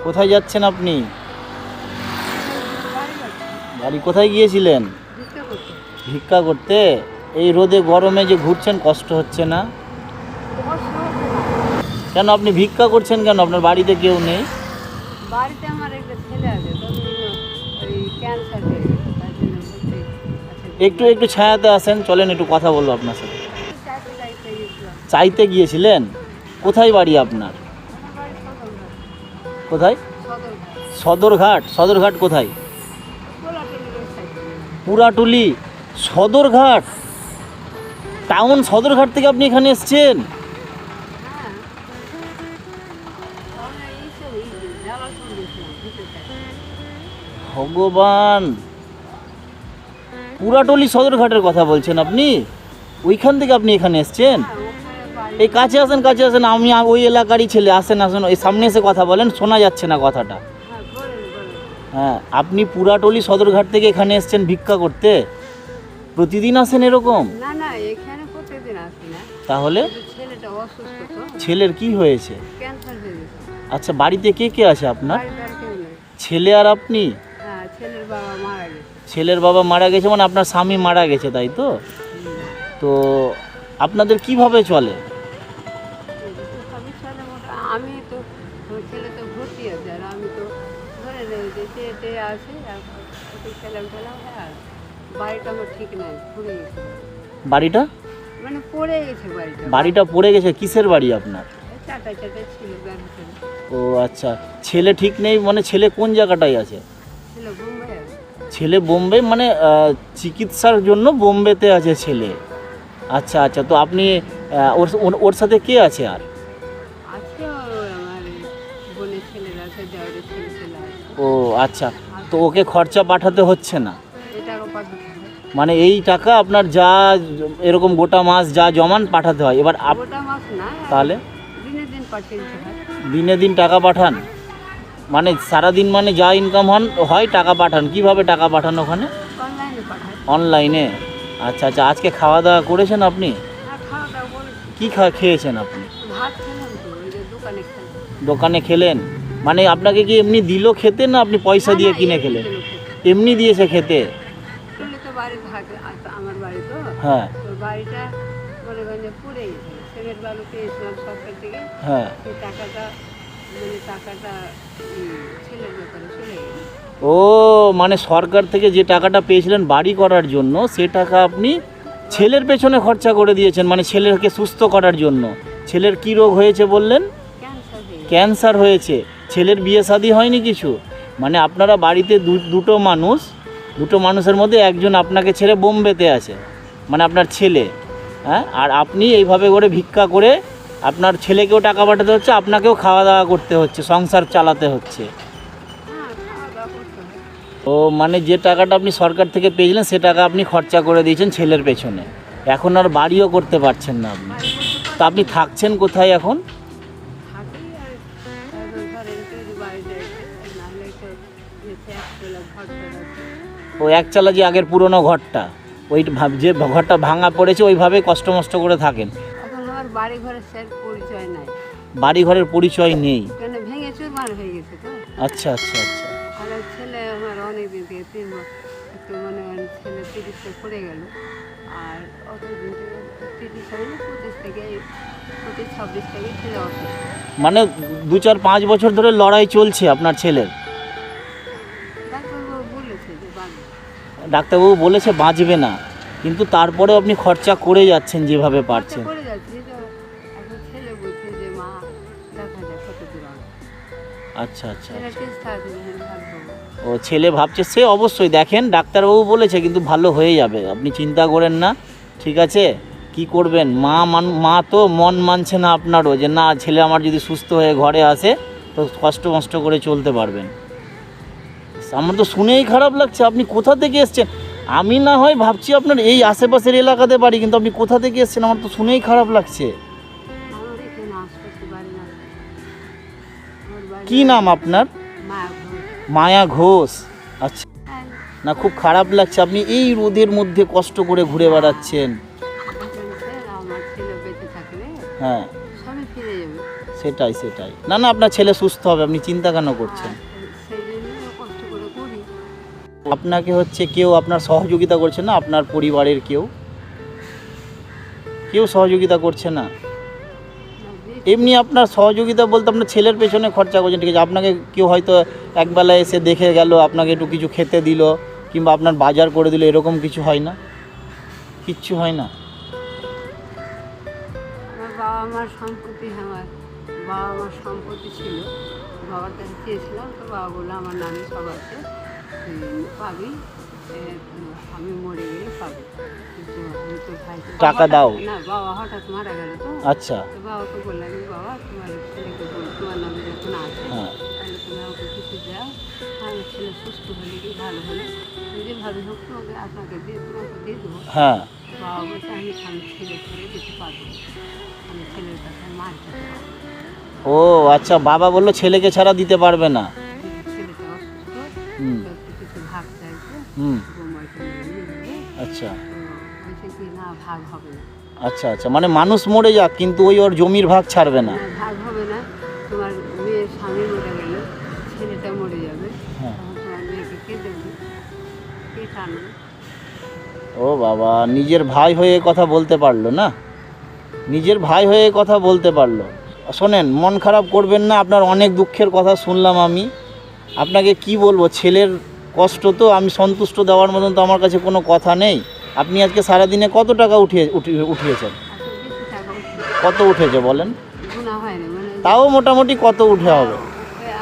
কোথায় যাচ্ছেন আপনি? বাড়ি কোথায় গিয়েছিলেন? ভিক্ষা করতে। এই রোদে গরমে যে ঘুরছেন কষ্ট হচ্ছে না? কেন আপনি ভিক্ষা করছেন কেন? আপনার বাড়িতে কেউ নেই? বাড়িতে আমার একটা ছেলে আছে, ওই ক্যান্সার হয়ে গেছে, তার জন্য ভর্তি আছে। একটু একটু ছায়াতে আসেন, চলেন একটু কথা বলবো আপনার সাথে। চাইতে গেছিলাম। চাইতে গিয়েছিলেন? কোথায় বাড়ি আপনার? আমার বাড়ি সদরঘাট। কোথায়? সদরঘাট। সদরঘাট। সদরঘাট কোথায়? কোলাটুলির ওই সাইডে। পুরাটুলি। সদরঘাট টাউন। সদরঘাট থেকে আপনি এখানে এসেছেন? হ্যাঁ, আমরা এই জ্বালাতন গেছিলাম ভিতরে। ভগবান, পুরাটুলি সদরঘাটের কথা বলছেন আপনি? ওইখান থেকে আপনি এখানে এসেছেন? হ্যাঁ, ওখানে বাড়ি। এই কাছে আসেন, কাছে আসেন। আমি ওই এলাকারই ছেলে। আসেন আসেন, এই সামনে এসে কথা বলেন, শোনা যাচ্ছে না কথাটা। হ্যাঁ, বলেন। হ্যাঁ, আপনি পুরাটুলি সদরঘাট থেকে এখানে এসেছেন ভিক্ষা করতে? প্রতিদিন আসেন এরকম? না না, এখানে প্রতিদিন আসি না। তাহলে কিন্তু ছেলেটা অসুস্থ তো, ছেলের কি হয়েছে? ক্যান্সার হয়ে গেছে। আচ্ছা, বাড়িতে কে কে আছে আপনার? বাড়িতে আর কেউ নেই। ছেলে আর আপনি? হ্যাঁ, ছেলের বাবা মারা গেছে। ছেলের বাবা মারা গেছে মানে আপনার স্বামী মারা গেছে, তাই তো? তো আপনাদের কিভাবে চলে? সবই চলে আমি তো, আমার ছেলে তো ভর্তি আছে, আর আমি তো ধরে নেই যে চেয়ে আসি, আর ওকে খেলাম আর বাড়িটা আমার ঠিক নাই, পড়ে গেছে। বাড়িটা? মানে পড়ে গেছে বাড়িটা। বাড়িটা পড়ে গেছে? কিসের বাড়ি আপনার? চাটাই ছিল ব্যাগ ছিল। ও আচ্ছা, ছেলে ঠিক নেই মানে ছেলে কোন জায়গাটায় আছে? ছিল বোম্বে। ছেলে বোম্বে মানে চিকিৎসার জন্য বোম্বেতে আছে ছেলে। আচ্ছা আচ্ছা, তো আপনি ওর সাথে কে আছে আর? আছে আমার বোনের ছেলেরা আছে, দেওয়ারের ছেলে আছে। ও আচ্ছা, তো ওকে খরচা পাঠাতে হচ্ছে না? এটারও পাঠাতে হয়। মানে এই টাকা আপনার যা এরকম গোটা মাস যা জমান পাঠাতে হয়। এবার গোটা মাস না, তাহলে দিনে দিন পাঠিয়ে দিতে হয়। দিনে দিন টাকা পাঠান? মানে সারাদিন মানে যা ইনকাম হয় টাকা পাঠান? কিভাবে টাকা পাঠান ওখানে? অনলাইনে পাঠায়। অনলাইনে? আচ্ছা আচ্ছা, আজকে খাওয়া দাওয়া করেছেন আপনি? আর খাওয়া দাওয়া করেছি। কি খেয়েছেন আপনি? ভাত খেলাম তো, ওই যে দোকানে খেলাম। দোকানে খেলেন? মানে আপনাকে কি এমনি দিল খেতে, না আপনি পয়সা দিয়ে কিনে খেলেন? এমনি দিয়েছে খেতে? তুমি তো বাড়ি থাকে, আমার বাড়ি তো। হ্যাঁ তো বাড়িটা মনে করেন যে পুড়ে গেছে, সিমেন্ট বালু পেয়েছিলাম সরকার থেকে। হ্যাঁ। সেই টাকাটা ছেলের ব্যাপারে চলে গেছে। ও মানে সরকার থেকে যে টাকাটা পেয়েছিলেন বাড়ি করার জন্য, সে টাকা আপনি ছেলের পেছনে খরচা করে দিয়েছেন, মানে ছেলেকে সুস্থ করার জন্য। ছেলের কি রোগ হয়েছে বললেন? ক্যান্সার হয়ে গেছে। ক্যান্সার হয়েছে। ছেলের বিয়ে শাদী হয়নি কিছু? মানে আপনারা বাড়িতে দুটো মানুষের মধ্যে একজন আপনাকে ছেড়ে বোম্বেতে আছে, মানে আপনার ছেলে। হ্যাঁ, আর আপনি এইভাবে করে ভিক্ষা করে আপনার ছেলেকেও টাকা পাঠাতে হচ্ছে, আপনাকেও খাওয়া দাওয়া করতে হচ্ছে, সংসার চালাতে হচ্ছে। হ্যাঁ, খাওয়া দাওয়া করতে হয়। ও মানে যে টাকাটা আপনি সরকার থেকে পেয়েছিলেন সে টাকা আপনি খরচা করে দিয়েছেন ছেলের পেছনে। এখন আর বাড়িও করতে পারছেন না আপনি। তা আপনি থাকছেন কোথায় এখন? থাকি আর এখন ধরেন কেউ যদি বাড়িতে নাহলে তো যেতে একতলা ঘর আছে। ও একচালা যে আগের পুরনো ঘরটা, ওই যে ঘরটা ভাঙা পড়েছে ওইভাবে কষ্ট মষ্ট করে থাকেন? এখন আমার বাড়ি ঘরের সের পরিচয় নাই। বাড়ি ঘরের পরিচয় নেই? কেন, ভেঙে চুরমার হয়ে গেছে তো। আচ্ছা আচ্ছা আচ্ছা। আর ওই ছেলে আমার অনেক দিন থেকে 3 বছর, একটু মনে করেন ছেলে 30-এ পড়ে গেল। আর অতদিন থেকে 30 হয়নি, 25 থেকে 26 থেকে ছেলে অসুস্থ। মানে 2-4-5 বছর ধরে লড়াই চলছে আপনার ছেলের? ডাক্তারবাবু বলেছে যে বাঁচবে। ডাক্তারবাবু বলেছে বাঁচবে না, কিন্তু তারপরেও আপনি খরচা করে যাচ্ছেন যেভাবে পারছেন। করে যাচ্ছি তো, এখন ছেলে বলছে যে মা দেখা যাক কত দূর হবে। আচ্ছা আচ্ছা ছেলে আচ্ছা। চেষ্টা আছে যে ভালো। ও ছেলে ভাবছে, সে অবশ্যই দেখেন ডাক্তারবাবু বলেছে কিন্তু ভালো হয়ে যাবে, আপনি চিন্তা করেন না। ঠিক আছে, কি করবেন? মা তো মন মানছে না আপনারও, যে না ছেলে আমার যদি সুস্থ হয়ে ঘরে আসে তো কষ্ট করে চলতে পারবেন। আমার তো শুনেই খারাপ লাগছে। আপনি কোথা থেকে এসছেন? আমি না হয় ভাবছি আপনার এই আশেপাশের এলাকাতে বাড়ি, কিন্তু আপনি কোথা থেকে এসছেন আমার তো শুনেই খারাপ লাগছে। আমার এখানে আশপাশে বাড়ি না। আমার বাড়ি কি নাম আপনার? মায়াপুর। মায়া ঘোষ। আচ্ছা, হ্যাঁ, না খুব খারাপ লাগছে, আপনি এই রোদের মধ্যে কষ্ট করে ঘুরে বেড়াচ্ছেন। দেখেন স্যার, আমার ছেলে বেঁচে থাকলে হ্যাঁ, সবই ফিরে যাবে। সেটাই সেটাই, না না আপনার ছেলে সুস্থ হবে, আপনি চিন্তা কেন করছেন? সেই জন্য কষ্ট করে করি। আপনাকে হচ্ছে কেউ আপনার সহযোগিতা করছে না? আপনার পরিবারের কেউ কেউ সহযোগিতা করছে না? এমনি আপনার সহযোগিতা বলতে আপনার ছেলের পেছনে খরচা করছেন, ঠিক আছে, আপনাকে কেউ হয়তো একবেলা এসে দেখে গেল, আপনাকে একটু কিছু খেতে দিল কিংবা আপনার বাজার করে দিল, এরকম কিছু হয় না? কিচ্ছু হয় না? আমার বাবা মার সম্পত্তি, আমার বাবা মার সম্পত্তি ছিল, বাবার কাছে চেয়েছিলাম, তো বাবা বললো আমার নামে সব আছে, তুই পাবি, আমি মরে গেলে পাবি, কিন্তু আমি তো ভাই টাকা দাও। না, বাবা হঠাৎ মারা গেল তো। আচ্ছা। তো বাবাকে বললাম, বাবা তোমার ছেলেকে বল, তোমার নামে যখন আছে হ্যাঁ। তাহলে তুমি আমাকে কিছু দাও, আমার ছেলে সুস্থ হলে কি ভালো হলে যেভাবে হোক তোমাকে তোমাকে দিয়ে দেবো। হ্যাঁ। বাবা বলছে আমি ছেলে ছেড়ে দিতে পারবো না, আমি ছেলের কাছে মার খেতে পারবো না। ও আচ্ছা, বাবা বললো ছেলেকে ছাড়া দিতে পারবে না। ছেলেটা অসুস্থ, হুম। তো একটু কিছু ভাগ চাইছে, হুম। বৌমাকে নিয়ে গেলে, আচ্ছা তো বলছে কি না ভাগ হবে না। আচ্ছা আচ্ছা, মানে মানুষ মরে যাক কিন্তু ওই ওর জমির ভাগ ছাড়বে না। না, ভাগ হবে না, তোমার মেয়ের স্বামী মরে গেলে ছেলেটা মরে যাবে, হ্যাঁ। তখন তোমার মেয়েকে কে দেবে, কে টানবে? ও বাবা, নিজের ভাই হয়ে এ কথা বলতে পারলো না, নিজের ভাই হয়ে এ কথা বলতে পারলো। শোনেন, মন খারাপ করবেন না, আপনার অনেক দুঃখের কথা শুনলাম আমি। আপনাকে কি বলবো, ছেলের কষ্ট তো আমি সন্তুষ্ট দেওয়ার মতন তো আমার কাছে কোনো কথা নেই। আপনি আজকে সারাদিনে কত টাকা উঠিয়েছেন? বেশি টাকা উঠবে, কত উঠেছে বলেন? গুণা হয়নি, মানে তাও মোটামুটি কত উঠে হবে? ওই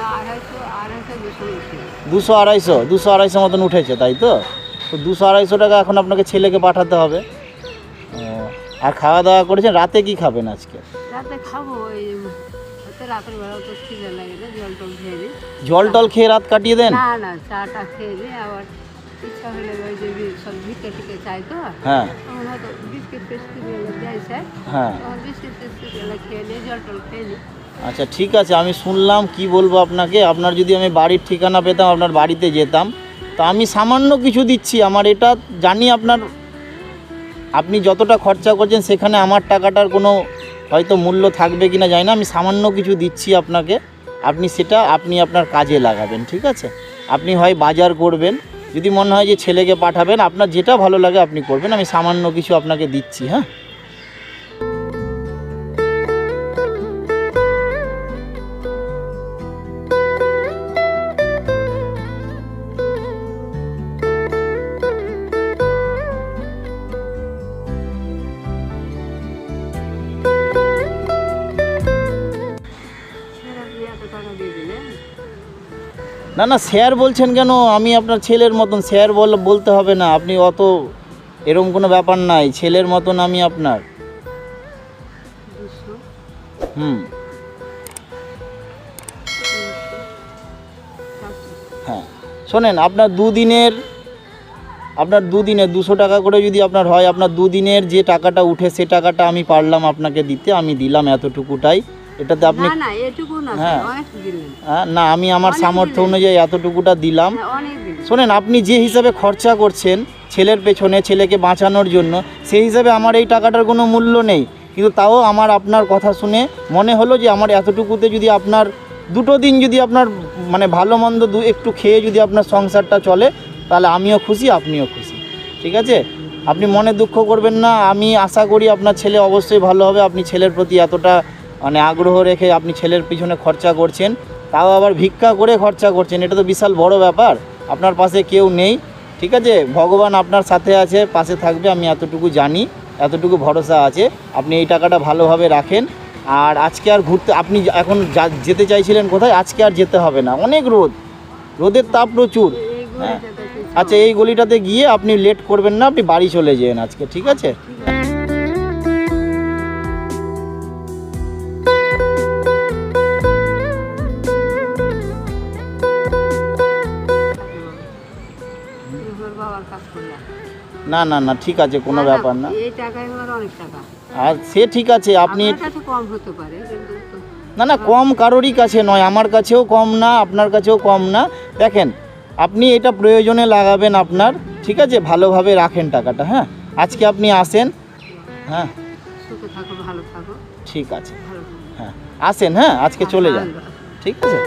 250 বেশি উঠে। 200-250 মতন উঠেছে, তাই তো? তো 200-250 টাকা এখন আপনাকে ছেলেকে পাঠাতে হবে। আর খাওয়া দাওয়া করেছেন? রাতে কি খাবেন আজকে? রাতে খাবো, ওই হয়তো রাতের বেলা তো খিদে লাগে না, জল টল খেয়ে নিই। জল টল খেয়ে রাত কাটিয়ে দেন? না না, চাটা খেয়ে নিই, আবার ইচ্ছা হলে ওই যে সব ভিটে টিকে চাই তো, হ্যাঁ তখন হয়তো বিস্কিট ফিস্কিট এগুলো দেয় স্যার, হ্যাঁ। তখন বিস্কিট ফিস্কিট এগুলো খেয়ে নিই, জল টল খেয়ে নিই। আচ্ছা ঠিক আছে, আমি শুনলাম, কি বলবো আপনাকে, আপনার যদি আমি বাড়ির ঠিকানা পেতাম আপনার বাড়িতে যেতাম। তো আমি সামান্য কিছু দিচ্ছি, আমার এটা জানি আপনার, আপনি যতটা খরচা করছেন সেখানে আমার টাকাটার কোনো হয়তো মূল্য থাকবে কি না জানি না, আমি সামান্য কিছু দিচ্ছি আপনাকে, আপনি সেটা আপনি আপনার কাজে লাগাবেন, ঠিক আছে? আপনি হয় বাজার করবেন, যদি মনে হয় যে ছেলেকে পাঠাবেন, আপনার যেটা ভালো লাগে আপনি করবেন, আমি সামান্য কিছু আপনাকে দিচ্ছি। হ্যাঁ। স্যার আপনি এত টাকা দিয়ে দিলেন? না না, স্যার বলছেন কেন? আমি আপনার ছেলের মতন, স্যার বলতে হবে না, আপনি অত এরকম কোনো ব্যাপার নাই, ছেলের মতন আমি আপনার। 200, হুম। 300, 400। হ্যাঁ শোনেন, আপনার দুদিনের 200 টাকা করে যদি আপনার হয়, আপনার দুদিনের যে টাকাটা উঠে সে টাকাটা আমি পারলাম আপনাকে দিতে, আমি দিলাম এতটুকুটাই, এটাতে আপনি না না, এটুকু না, হ্যাঁ। স্যার, অনেক দিলেন। হ্যাঁ না, আমি আমার অনেক সামর্থ্য দিলেন। অনুযায়ী এতটুকুটা দিলাম। হ্যাঁ, অনেক দিলেন। শোনেন, আপনি যে হিসাবে খরচা করছেন ছেলের পেছনে, ছেলেকে বাঁচানোর জন্য, সেই হিসাবে আমার এই টাকাটার কোনো মূল্য নেই, কিন্তু তাও আমার আপনার কথা শুনে মনে হলো যে আমার এতটুকুতে যদি আপনার 2 দিন যদি আপনার মানে ভালো মন্দ একটু খেয়ে যদি আপনার সংসারটা চলে, তাহলে আমিও খুশি, আপনিও খুশি, ঠিক আছে? আপনি মনে দুঃখ করবেন না, আমি আশা করি আপনার ছেলে অবশ্যই ভালো হবে। আপনি ছেলের প্রতি এতটা মানে আগ্রহ রেখে আপনি ছেলের পিছনে খরচা করছেন, তাও আবার ভিক্ষা করে খরচা করছেন, এটা তো বিশাল বড় ব্যাপার। আপনার পাশে কেউ নেই, ঠিক আছে? ভগবান আপনার সাথে আছে, পাশে থাকবে, আমি এতটুকু জানি, এতটুকু ভরসা আছে। আপনি এই টাকাটা ভালোভাবে রাখেন। আর আজকে আর ঘুরতে, আপনি এখন যেতে চাইছিলেন কোথায়? আজকে আর যেতে হবে না, অনেক রোদের তাপ প্রচুর। এইগুলো হ্যাঁ। যাতে কিছু- আচ্ছা, এই গলিটাতে গিয়ে আপনি লেট করবেন না, আপনি বাড়ি চলে যেন আজকে, ঠিক আছে? ঠিক আছে। আমার বাবার কাজ করলাম। না না না, ঠিক আছে, কোনো না, না, ব্যাপার না। এই টাকায় আমার অনেক টাকা। আর সে ঠিক আছে, আপনি আপনার কাছে কম হতে পারে, কিন্তু না না, কম কারোরই কাছে নয়, আমার কাছেও কম না, আপনার কাছেও কম না। দেখেন, আপনি এটা প্রয়োজনে লাগাবেন আপনার, ঠিক আছে? ভালোভাবে রাখেন টাকাটা। হ্যাঁ, আজকে আপনি আসেন। হ্যাঁ সুখে থাকো, ভালো থাকো, ঠিক আছে। ভালো থাকো। হ্যাঁ আসেন, হ্যাঁ আজকে চলে যান, ভালো। ঠিক আছে।